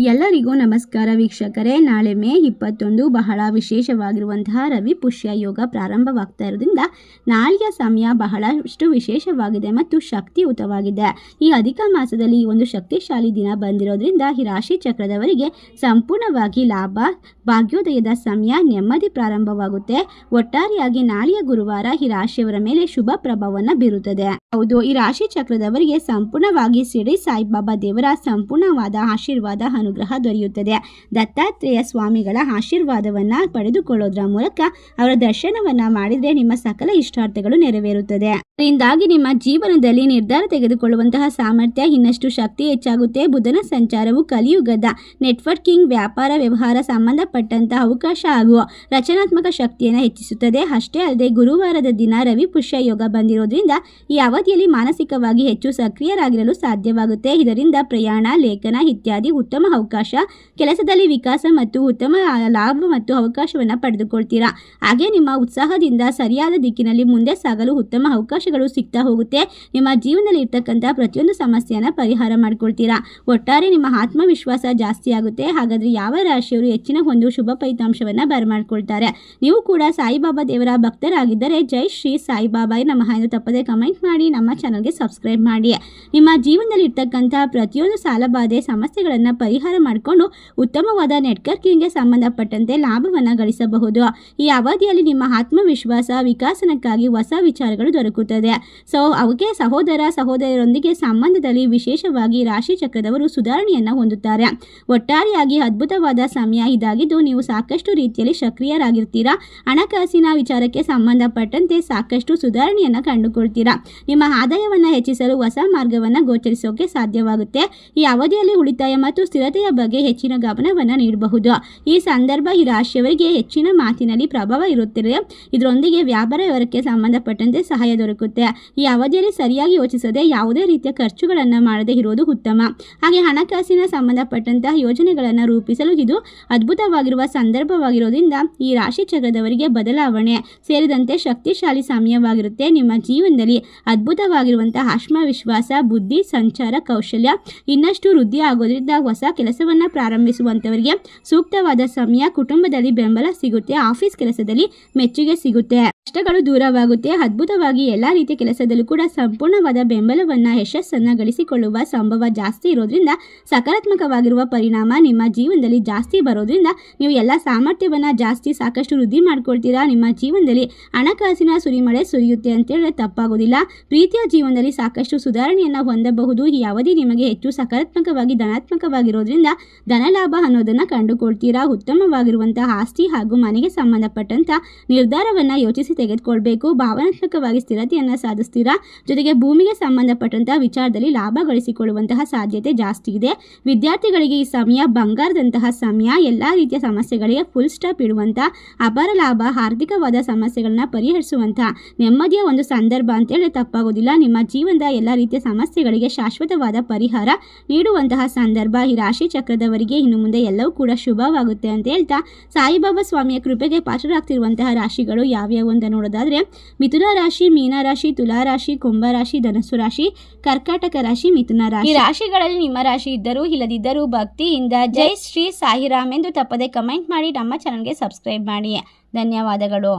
ಎಲ್ಲರಿಗೂ ನಮಸ್ಕಾರ ವೀಕ್ಷಕರೇ. ನಾಳೆ ಮೇ 21 ಬಹಳ ವಿಶೇಷವಾಗಿರುವಂತಹ ರವಿ ಪುಷ್ಯ ಯೋಗ ಪ್ರಾರಂಭವಾಗ್ತಾ ಇರೋದ್ರಿಂದ ನಾಳೆಯ ಸಮಯ ಬಹಳಷ್ಟು ವಿಶೇಷವಾಗಿದೆ ಮತ್ತು ಶಕ್ತಿಯುತವಾಗಿದೆ. ಈ ಅಧಿಕ ಮಾಸದಲ್ಲಿ ಒಂದು ಶಕ್ತಿಶಾಲಿ ದಿನ ಬಂದಿರೋದ್ರಿಂದ ಈ ರಾಶಿ ಚಕ್ರದವರಿಗೆ ಸಂಪೂರ್ಣವಾಗಿ ಲಾಭ, ಭಾಗ್ಯೋದಯದ ಸಮಯ, ನೆಮ್ಮದಿ ಪ್ರಾರಂಭವಾಗುತ್ತೆ. ಒಟ್ಟಾರೆಯಾಗಿ ನಾಳೆಯ ಗುರುವಾರ ಈ ರಾಶಿಯವರ ಮೇಲೆ ಶುಭ ಪ್ರಭಾವವನ್ನು ಬೀರುತ್ತದೆ. ಹೌದು, ಈ ರಾಶಿ ಚಕ್ರದವರಿಗೆ ಸಂಪೂರ್ಣವಾಗಿ ಶಿರಡಿ ಸಾಯಿಬಾಬಾ ದೇವರ ಸಂಪೂರ್ಣವಾದ ಆಶೀರ್ವಾದ ಅನುಗ್ರಹ ದೊರೆಯುತ್ತದೆ. ದತ್ತಾತ್ರೇಯ ಸ್ವಾಮಿಗಳ ಆಶೀರ್ವಾದವನ್ನ ಪಡೆದುಕೊಳ್ಳೋದ್ರ ಮೂಲಕ ಅವರ ದರ್ಶನವನ್ನ ಮಾಡಿದ್ರೆ ನಿಮ್ಮ ಸಕಲ ಇಷ್ಟಾರ್ಥಗಳು ನೆರವೇರುತ್ತದೆ. ಇದರಿಂದಾಗಿ ನಿಮ್ಮ ಜೀವನದಲ್ಲಿ ನಿರ್ಧಾರ ತೆಗೆದುಕೊಳ್ಳುವಂತಹ ಸಾಮರ್ಥ್ಯ ಇನ್ನಷ್ಟು ಶಕ್ತಿ ಹೆಚ್ಚಾಗುತ್ತೆ. ಬುಧನ ಸಂಚಾರವು ಕಲಿಯುಗದ ನೆಟ್ವರ್ಕಿಂಗ್, ವ್ಯಾಪಾರ, ವ್ಯವಹಾರ ಸಂಬಂಧಪಟ್ಟಂತಹ ಅವಕಾಶ ಹಾಗೂ ರಚನಾತ್ಮಕ ಶಕ್ತಿಯನ್ನು ಹೆಚ್ಚಿಸುತ್ತದೆ. ಅಷ್ಟೇ ಅಲ್ಲದೆ ಗುರುವಾರದ ದಿನ ರವಿ ಪುಷ್ಯ ಯೋಗ ಬಂದಿರೋದ್ರಿಂದ ಈ ಅವಧಿಯಲ್ಲಿ ಮಾನಸಿಕವಾಗಿ ಹೆಚ್ಚು ಸಕ್ರಿಯರಾಗಿರಲು ಸಾಧ್ಯವಾಗುತ್ತೆ. ಇದರಿಂದ ಪ್ರಯಾಣ, ಲೇಖನ ಇತ್ಯಾದಿ ಉತ್ತಮ ಅವಕಾಶ, ಕೆಲಸದಲ್ಲಿ ವಿಕಾಸ ಮತ್ತು ಉತ್ತಮ ಲಾಭ ಮತ್ತು ಅವಕಾಶವನ್ನು ಪಡೆದುಕೊಳ್ತೀರಾ. ಹಾಗೆ ನಿಮ್ಮ ಉತ್ಸಾಹದಿಂದ ಸರಿಯಾದ ದಿಕ್ಕಿನಲ್ಲಿ ಮುಂದೆ ಸಾಗಲು ಉತ್ತಮ ಅವಕಾಶಗಳು ಸಿಗ್ತಾ ಹೋಗುತ್ತೆ. ನಿಮ್ಮ ಜೀವನದಲ್ಲಿ ಇರ್ತಕ್ಕಂಥ ಪ್ರತಿಯೊಂದು ಸಮಸ್ಯೆಯನ್ನು ಪರಿಹಾರ ಮಾಡ್ಕೊಳ್ತೀರಾ. ಒಟ್ಟಾರೆ ನಿಮ್ಮ ಆತ್ಮವಿಶ್ವಾಸ ಜಾಸ್ತಿ ಆಗುತ್ತೆ. ಹಾಗಾದ್ರೆ ಯಾವ ರಾಶಿಯವರು ಹೆಚ್ಚಿನ ಒಂದು ಶುಭ ಫಲಿತಾಂಶವನ್ನು ಬರಮಾಡ್ಕೊಳ್ತಾರೆ? ನೀವು ಕೂಡ ಸಾಯಿಬಾಬಾ ದೇವರ ಭಕ್ತರಾಗಿದ್ದರೆ ಜೈ ಶ್ರೀ ಸಾಯಿಬಾಬಾ ನಮಃ ಎಂದು ತಪ್ಪದೆ ಕಮೆಂಟ್ ಮಾಡಿ, ನಮ್ಮ ಚಾನಲ್ಗೆ ಸಬ್ಸ್ಕ್ರೈಬ್ ಮಾಡಿ. ನಿಮ್ಮ ಜೀವನದಲ್ಲಿ ಇರ್ತಕ್ಕಂಥ ಪ್ರತಿಯೊಂದು ಸಾಲಬಾಧೆ ಸಮಸ್ಯೆಗಳನ್ನು ಪರಿಹಾರ ಮಾಡಿಕೊಂಡು ಉತ್ತಮವಾದ ನೆಟ್ವರ್ಕಿಂಗ್ಗೆ ಸಂಬಂಧಪಟ್ಟಂತೆ ಲಾಭವನ್ನು ಗಳಿಸಬಹುದು. ಈ ಅವಧಿಯಲ್ಲಿ ನಿಮ್ಮ ಆತ್ಮವಿಶ್ವಾಸ ವಿಕಾಸನಕ್ಕಾಗಿ ಹೊಸ ವಿಚಾರಗಳು ದೊರಕುತ್ತದೆ. ಅವಕ್ಕೆ ಸಹೋದರರೊಂದಿಗೆ ಸಂಬಂಧದಲ್ಲಿ ವಿಶೇಷವಾಗಿ ರಾಶಿ ಚಕ್ರದವರು ಸುಧಾರಣೆಯನ್ನು ಹೊಂದುತ್ತಾರೆ. ಒಟ್ಟಾರೆಯಾಗಿ ಅದ್ಭುತವಾದ ಸಮಯ ಇದಾಗಿದ್ದು ನೀವು ಸಾಕಷ್ಟು ರೀತಿಯಲ್ಲಿ ಸಕ್ರಿಯರಾಗಿರ್ತೀರಾ. ಹಣಕಾಸಿನ ವಿಚಾರಕ್ಕೆ ಸಂಬಂಧಪಟ್ಟಂತೆ ಸಾಕಷ್ಟು ಸುಧಾರಣೆಯನ್ನು ಕಂಡುಕೊಳ್ತೀರಾ. ನಿಮ್ಮ ಆದಾಯವನ್ನು ಹೆಚ್ಚಿಸಲು ಹೊಸ ಮಾರ್ಗವನ್ನು ಗೋಚರಿಸೋಕೆ ಸಾಧ್ಯವಾಗುತ್ತೆ. ಈ ಅವಧಿಯಲ್ಲಿ ಉಳಿತಾಯ ಮತ್ತು ಸ್ಥಿರತೆಯ ಬಗ್ಗೆ ಹೆಚ್ಚಿನ ಗಮನವನ್ನು ನೀಡಬಹುದು. ಈ ಸಂದರ್ಭ ಈ ರಾಶಿಯವರಿಗೆ ಹೆಚ್ಚಿನ ಮಾತಿನಲ್ಲಿ ಪ್ರಭಾವ ಇರುತ್ತದೆ. ಇದರೊಂದಿಗೆ ವ್ಯಾಪಾರ ವ್ಯವಹಾರಕ್ಕೆ ಸಂಬಂಧಪಟ್ಟಂತೆ ಸಹಾಯ ದೊರಕುತ್ತೆ. ಈ ಅವಧಿಯಲ್ಲಿ ಸರಿಯಾಗಿ ಯೋಚಿಸದೆ ಯಾವುದೇ ರೀತಿಯ ಖರ್ಚುಗಳನ್ನು ಮಾಡದೇ ಇರೋದು ಉತ್ತಮ. ಹಾಗೆ ಹಣಕಾಸಿನ ಸಂಬಂಧಪಟ್ಟಂತಹ ಯೋಜನೆಗಳನ್ನು ರೂಪಿಸಲು ಇದು ಅದ್ಭುತವಾಗಿರುವ ಸಂದರ್ಭವಾಗಿರೋದ್ರಿಂದ ಈ ರಾಶಿ ಚಕ್ರದವರಿಗೆ ಬದಲಾವಣೆ ಸೇರಿದಂತೆ ಶಕ್ತಿಶಾಲಿ ಸಮಯವಾಗಿರುತ್ತೆ. ನಿಮ್ಮ ಜೀವನದಲ್ಲಿ ಅದ್ಭುತವಾಗಿರುವಂತಹ ಆತ್ಮವಿಶ್ವಾಸ, ಬುದ್ಧಿ, ಸಂಚಾರ, ಕೌಶಲ್ಯ ಇನ್ನಷ್ಟು ವೃದ್ಧಿ ಆಗೋದ್ರಿಂದ ಹೊಸ ಕೆಲಸವನ್ನ ಪ್ರಾರಂಭಿಸುವಂತವರಿಗೆ ಸೂಕ್ತವಾದ ಸಮಯ. ಕುಟುಂಬದಲ್ಲಿ ಬೆಂಬಲ ಸಿಗುತ್ತೆ. ಆಫೀಸ್ ಕೆಲಸದಲ್ಲಿ ಮೆಚ್ಚುಗೆ ಸಿಗುತ್ತೆ. ಕಷ್ಟಗಳು ದೂರವಾಗುತ್ತೆ. ಅದ್ಭುತವಾಗಿ ಎಲ್ಲಾ ರೀತಿಯ ಕೆಲಸದಲ್ಲೂ ಕೂಡ ಸಂಪೂರ್ಣವಾದ ಬೆಂಬಲವನ್ನ, ಯಶಸ್ಸನ್ನ ಗಳಿಸಿಕೊಳ್ಳುವ ಸಂಭವ ಜಾಸ್ತಿ ಇರೋದ್ರಿಂದ ಸಕಾರಾತ್ಮಕವಾಗಿರುವ ಪರಿಣಾಮ ನಿಮ್ಮ ಜೀವನದಲ್ಲಿ ಜಾಸ್ತಿ ಬರೋದ್ರಿಂದ ನೀವು ಎಲ್ಲ ಸಾಮರ್ಥ್ಯವನ್ನ ಸಾಕಷ್ಟು ವೃದ್ಧಿ ಮಾಡ್ಕೊಳ್ತೀರಾ. ನಿಮ್ಮ ಜೀವನದಲ್ಲಿ ಹಣಕಾಸಿನ ಸುರಿಮಳೆ ಸುರಿಯುತ್ತೆ ಅಂತ ಹೇಳಿದ್ರೆ ತಪ್ಪಾಗೋದಿಲ್ಲ. ಪ್ರೀತಿಯ ಜೀವನದಲ್ಲಿ ಸಾಕಷ್ಟು ಸುಧಾರಣೆಯನ್ನ ಹೊಂದಬಹುದು. ಈ ಅವಧಿ ನಿಮಗೆ ಹೆಚ್ಚು ಸಕಾರಾತ್ಮಕವಾಗಿ ಧನಾತ್ಮಕವಾಗಿರೋದ್ರಿಂದ ಧನಲಾಭ ಅನ್ನೋದನ್ನ ಕಂಡುಕೊಳ್ತೀರಾ. ಉತ್ತಮವಾಗಿರುವಂತಹ ಆಸ್ತಿ ಹಾಗೂ ಮನೆಗೆ ಸಂಬಂಧಪಟ್ಟಂತ ನಿರ್ಧಾರವನ್ನ ಯೋಚಿಸಿ ತೆಗೆದುಕೊಳ್ಬೇಕು. ಭಾವನಾತ್ಮಕವಾಗಿ ಸ್ಥಿರತೆಯನ್ನ ಸಾಧಿಸ್ತೀರಾ. ಜೊತೆಗೆ ಭೂಮಿಗೆ ಸಂಬಂಧಪಟ್ಟಂತಹ ವಿಚಾರದಲ್ಲಿ ಲಾಭ ಗಳಿಸಿಕೊಳ್ಳುವಂತಹ ಸಾಧ್ಯತೆ ಜಾಸ್ತಿ ಇದೆ. ವಿದ್ಯಾರ್ಥಿಗಳಿಗೆ ಈ ಸಮಯ ಬಂಗಾರದಂತಹ ಸಮಯ. ಎಲ್ಲಾ ರೀತಿಯ ಸಮಸ್ಯೆಗಳಿಗೆ ಫುಲ್ ಸ್ಟಾಪ್ ಇಡುವಂತ, ಅಪಾರ ಲಾಭ, ಆರ್ಥಿಕವಾದ ಸಮಸ್ಯೆಗಳನ್ನ ಪರಿಹರಿಸುವಂತ ನೆಮ್ಮದಿಯ ಒಂದು ಸಂದರ್ಭ ಅಂತ ಹೇಳಿ ತಪ್ಪಾಗೋದಿಲ್ಲ. ನಿಮ್ಮ ಜೀವನದ ಎಲ್ಲ ರೀತಿಯ ಸಮಸ್ಯೆಗಳಿಗೆ ಶಾಶ್ವತವಾದ ಪರಿಹಾರ ನೀಡುವಂತಹ ಸಂದರ್ಭ ಈ ರಾಶಿ ಚಕ್ರದವರಿಗೆ. ಇನ್ನು ಮುಂದೆ ಎಲ್ಲವೂ ಕೂಡ ಶುಭವಾಗುತ್ತೆ ಅಂತ ಹೇಳ್ತಾ ಸಾಯಿಬಾಬಾ ಸ್ವಾಮಿಯ ಕೃಪೆಗೆ ಪಾತ್ರರಾಗ್ತಿರುವಂತಹ ರಾಶಿಗಳು ಯಾವ್ಯಾವು ಅಂತ ನೋಡೋದಾದ್ರೆ ಮಿಥುನ ರಾಶಿ, ಮೀನ ರಾಶಿ, ತುಲಾ ರಾಶಿ, ಕುಂಭ ರಾಶಿ, ಧನಸ್ಸು ರಾಶಿ, ಕರ್ಕಾಟಕ ರಾಶಿ, ಮಿಥುನ ರಾಶಿ. ಈ ರಾಶಿಗಳಲ್ಲಿ ನಿಮ್ಮ ರಾಶಿ ಇದ್ದರೂ ಇಲ್ಲದಿದ್ದರೂ ಭಕ್ತಿಯಿಂದ ಜೈ ಶ್ರೀ ಸಾಯಿರಾಮ್ ಎಂದು ತಪ್ಪದೆ ಕಮೆಂಟ್ ಮಾಡಿ, ನಮ್ಮ ಚಾನಲ್ಗೆ ಸಬ್ಸ್ಕ್ರೈಬ್ ಮಾಡಿ. ಧನ್ಯವಾದಗಳು.